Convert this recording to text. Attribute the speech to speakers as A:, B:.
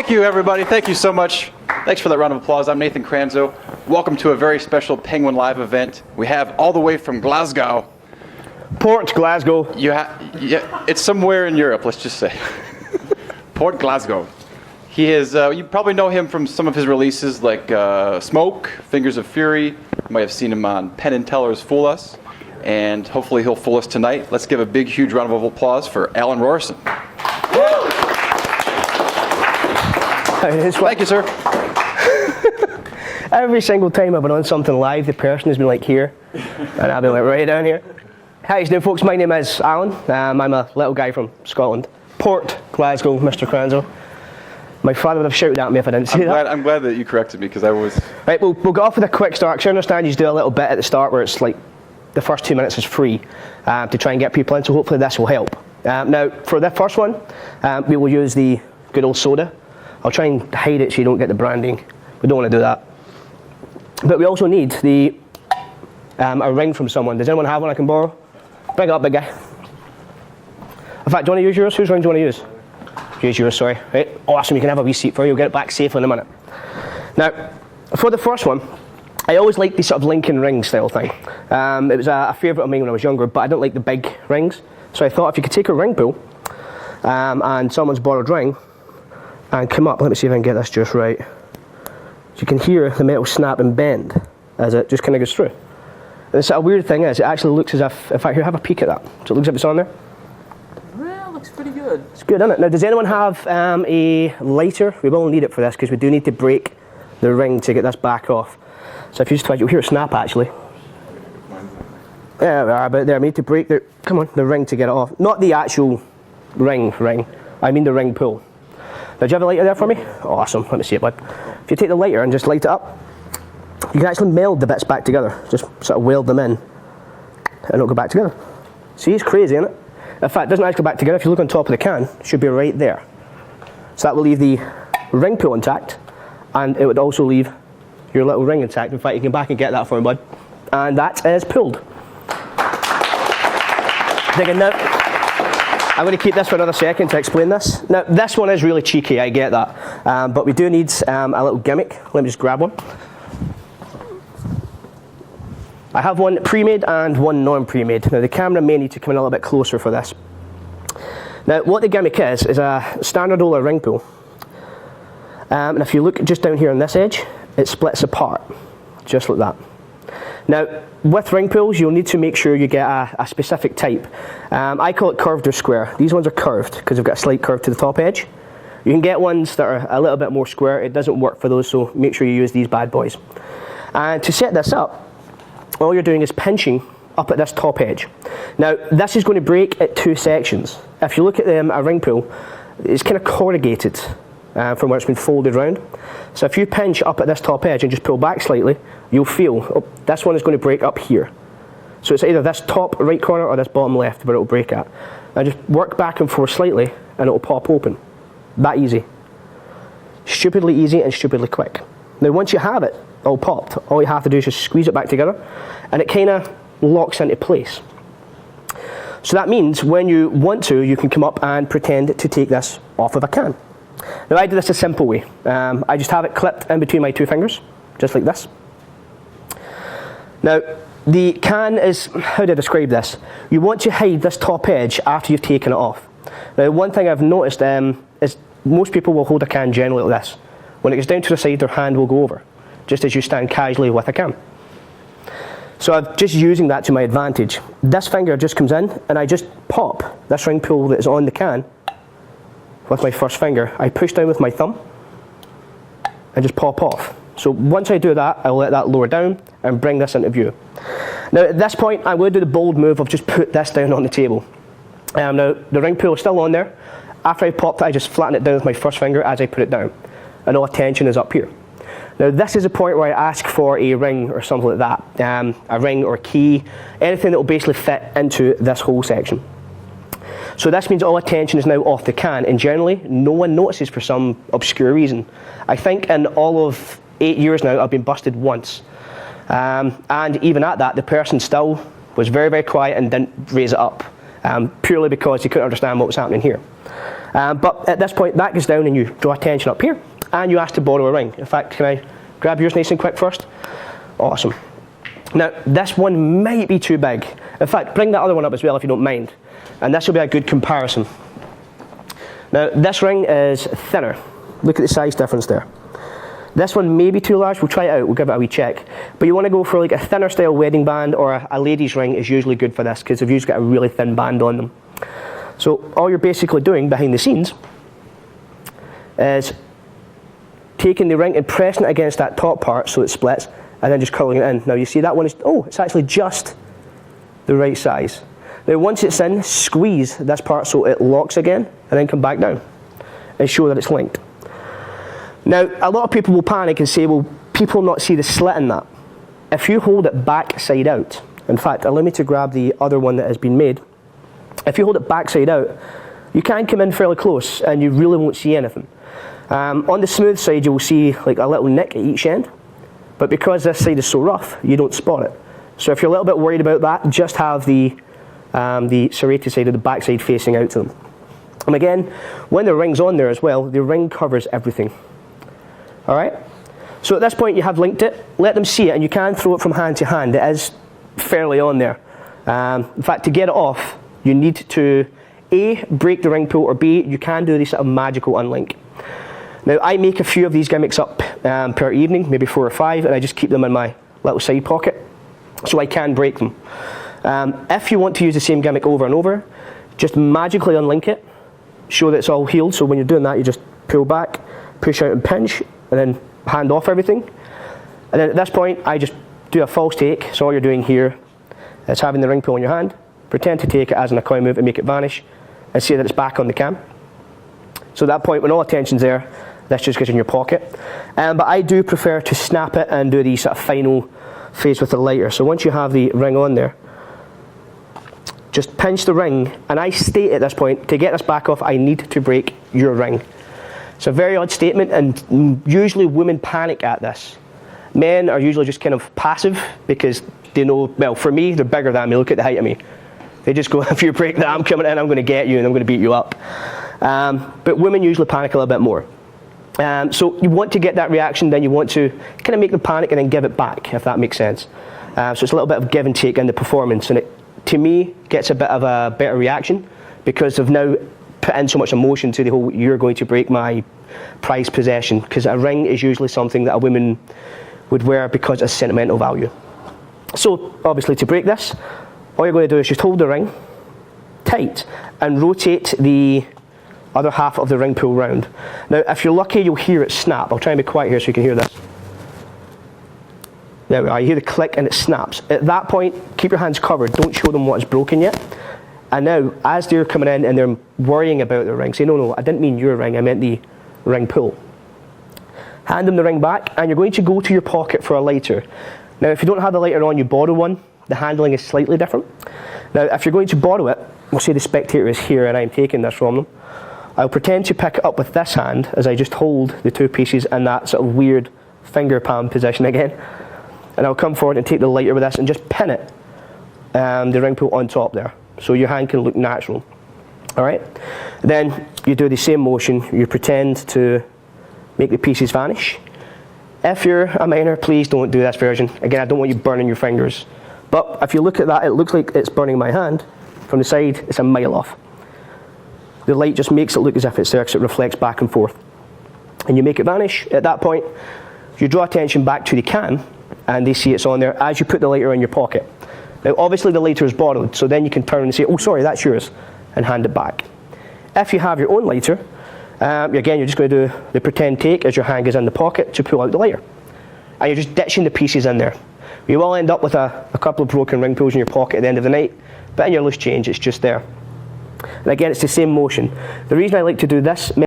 A: Thank you, everybody. Thank you so much. Thanks for that round of applause. I'm Nathan Kranzo. Welcome to a very special Penguin Live event. We have all the way from Glasgow.
B: Port Glasgow.
A: Yeah, it's somewhere in Europe, let's just say. Port Glasgow. He is, you probably know him from some of his releases like Smoke, Fingers of Fury. You might have seen him on Penn and Teller's Fool Us. And hopefully he'll fool us tonight. Let's give a big, huge round of applause for Alan Rorrison. Thank you, sir.
B: Every single time I've been on something live, the person has been like here, and I've been like right down here. How you doing, folks? My name is Alan. I'm a little guy from Scotland. Port Glasgow, Mr. Kranzo. My father would have shouted at me if I didn't say that.
A: I'm glad that you corrected me, because I was...
B: Right, we'll get off with a quick start, because I understand you do a little bit at the start where it's like the first 2 minutes is free to try and get people in, so hopefully this will help. Now, for the first one, we will use the good old soda. I'll try and hide it so you don't get the branding. We don't want to do that. But we also need a ring from someone. Does anyone have one I can borrow? Bring it up, big guy. In fact, do you want to use yours? Whose ring do you want to use? Use yours, sorry. Right. Awesome, you can have a wee seat for you. We'll get it back safely in a minute. Now, for the first one, I always liked the sort of Lincoln ring style thing. It was a favourite of mine when I was younger, but I don't like the big rings. So I thought if you could take a ring pull and someone's borrowed ring and come up, let me see if I can get this just right. So you can hear the metal snap and bend as it just kind of goes through. And the sort of weird thing is, it actually looks as if, in fact, here, have a peek at that. So it looks as if it's on there.
C: Well, looks pretty good.
B: It's good, isn't it? Now, does anyone have a lighter? We will need it for this because we do need to break the ring to get this back off. So if you just try, you'll hear it snap actually. Yeah, we are about there. We need to break the, come on, the ring to get it off. Not the actual ring. I mean the ring pull. Now, do you have a lighter there for me? Awesome. Let me see it, bud. If you take the lighter and just light it up, you can actually meld the bits back together. Just sort of weld them in, and it'll go back together. See, it's crazy, isn't it? In fact, it doesn't actually go back together. If you look on top of the can, it should be right there. So that will leave the ring pull intact, and it would also leave your little ring intact. In fact, you can back and get that for me, bud. And that is pulled. Digging now. I'm going to keep this for another second to explain this. Now, this one is really cheeky, I get that. But we do need a little gimmick. Let me just grab one. I have one pre-made and one non-pre-made. Now, the camera may need to come in a little bit closer for this. Now, what the gimmick is a standard old ring pull. And if you look just down here on this edge, it splits apart, just like that. Now, with ring pulls, you'll need to make sure you get a specific type. I call it curved or square. These ones are curved because they've got a slight curve to the top edge. You can get ones that are a little bit more square. It doesn't work for those, so make sure you use these bad boys. And to set this up, all you're doing is pinching up at this top edge. Now, this is going to break at two sections. If you look at a ring pull, it's kind of corrugated from where it's been folded round. So if you pinch up at this top edge and just pull back slightly, you'll feel, oh, this one is going to break up here. So it's either this top right corner or this bottom left where it will break at. Now just work back and forth slightly and it will pop open. That easy. Stupidly easy and stupidly quick. Now once you have it all popped, all you have to do is just squeeze it back together and it kind of locks into place. So that means when you want to, you can come up and pretend to take this off of a can. Now I do this a simple way. I just have it clipped in between my two fingers, just like this. Now the can is, how do I describe this? You want to hide this top edge after you've taken it off. Now one thing I've noticed is most people will hold a can generally like this. When it goes down to the side, their hand will go over, just as you stand casually with a can. So I'm just using that to my advantage. This finger just comes in and I just pop this ring pull that is on the can with my first finger. I push down with my thumb and just pop off. So once I do that, I'll let that lower down and bring this into view. Now at this point, I'm going to do the bold move of just put this down on the table. Now the ring pull is still on there. After I popped it, I just flatten it down with my first finger as I put it down. And all attention is up here. Now this is a point where I ask for a ring or something like that. A ring or a key, anything that will basically fit into this whole section. So this means all attention is now off the can, and generally no one notices for some obscure reason. I think in all of 8 years now I've been busted once. And even at that, the person still was very, very quiet and didn't raise it up, purely because he couldn't understand what was happening here. But at this point, that goes down and you draw attention up here, and you ask to borrow a ring. In fact, can I grab yours nice and quick first? Awesome. Now, this one might be too big. In fact, bring that other one up as well if you don't mind. And this will be a good comparison. Now, this ring is thinner. Look at the size difference there. This one may be too large. We'll try it out. We'll give it a wee check. But you want to go for like a thinner style wedding band, or a lady's ring is usually good for this because they've usually got a really thin band on them. So all you're basically doing behind the scenes is taking the ring and pressing it against that top part so it splits, and then just curling it in. Now you see that one is, oh, it's actually just the right size. Now once it's in, squeeze this part so it locks again, and then come back down and show that it's linked. Now a lot of people will panic and say, well, people not see the slit in that. If you hold it back side out, in fact, allow me to grab the other one that has been made. If you hold it back side out, you can come in fairly close and you really won't see anything. On the smooth side, you will see like a little nick at each end, but because this side is so rough, you don't spot it. So if you're a little bit worried about that, just have the serrated side of the back side facing out to them. And again, when the ring's on there as well, the ring covers everything. All right? So at this point, you have linked it. Let them see it, and you can throw it from hand to hand. It is fairly on there. In fact, to get it off, you need to A, break the ring pull, or B, you can do this sort of magical unlink. Now, I make a few of these gimmicks up per evening, maybe 4 or 5, and I just keep them in my little side pocket, so I can break them. If you want to use the same gimmick over and over, just magically unlink it, show that it's all healed, so when you're doing that, you just pull back, push out and pinch, and then hand off everything. And then at this point, I just do a false take, so all you're doing here is having the ring pull in your hand, pretend to take it as an coin move and make it vanish, and see that it's back on the cam. So at that point, when all attention's there, this just goes in your pocket. But I do prefer to snap it and do the sort of final phase with the lighter. So once you have the ring on there, just pinch the ring, and I state at this point, to get this back off, I need to break your ring. It's a very odd statement, and usually women panic at this. Men are usually just kind of passive because they know, well, for me, they're bigger than me. Look at the height of me. They just go, if you break that, I'm coming in, I'm going to get you, and I'm going to beat you up. But women usually panic a little bit more. So you want to get that reaction, then you want to kind of make them panic and then give it back, if that makes sense. So it's a little bit of give and take in the performance, and it, to me, gets a bit of a better reaction because they've now put in so much emotion to the whole, you're going to break my prized possession, because a ring is usually something that a woman would wear because of sentimental value. So obviously to break this, all you're going to do is just hold the ring tight and rotate the other half of the ring pull round. Now if you're lucky, you'll hear it snap. I'll try and be quiet here so you can hear this. There we are, you hear the click and it snaps. At that point, keep your hands covered, don't show them what is broken yet. And now, as they're coming in and they're worrying about their ring, say, no, I didn't mean your ring, I meant the ring pull. Hand them the ring back, and you're going to go to your pocket for a lighter. Now, if you don't have the lighter on, you borrow one. The handling is slightly different. Now, if you're going to borrow it, we'll say the spectator is here and I'm taking this from them. I'll pretend to pick it up with this hand as I just hold the two pieces in that sort of weird finger palm position again. And I'll come forward and take the lighter with this and just pin it, the ring pull on top there, so your hand can look natural. All right? Then you do the same motion. You pretend to make the pieces vanish. If you're a minor, please don't do this version. Again, I don't want you burning your fingers. But if you look at that, it looks like it's burning my hand. From the side, it's a mile off. The light just makes it look as if it's there because it reflects back and forth. And you make it vanish. At that point, you draw attention back to the can, and they see it's on there as you put the lighter in your pocket. Now, obviously the lighter is borrowed, so then you can turn and say, oh, sorry, that's yours, and hand it back. If you have your own lighter, again, you're just going to do the pretend take as your hand goes in the pocket to pull out the lighter. And you're just ditching the pieces in there. You will end up with a couple of broken ring pulls in your pocket at the end of the night, but in your loose change, it's just there. And again, it's the same motion. The reason I like to do this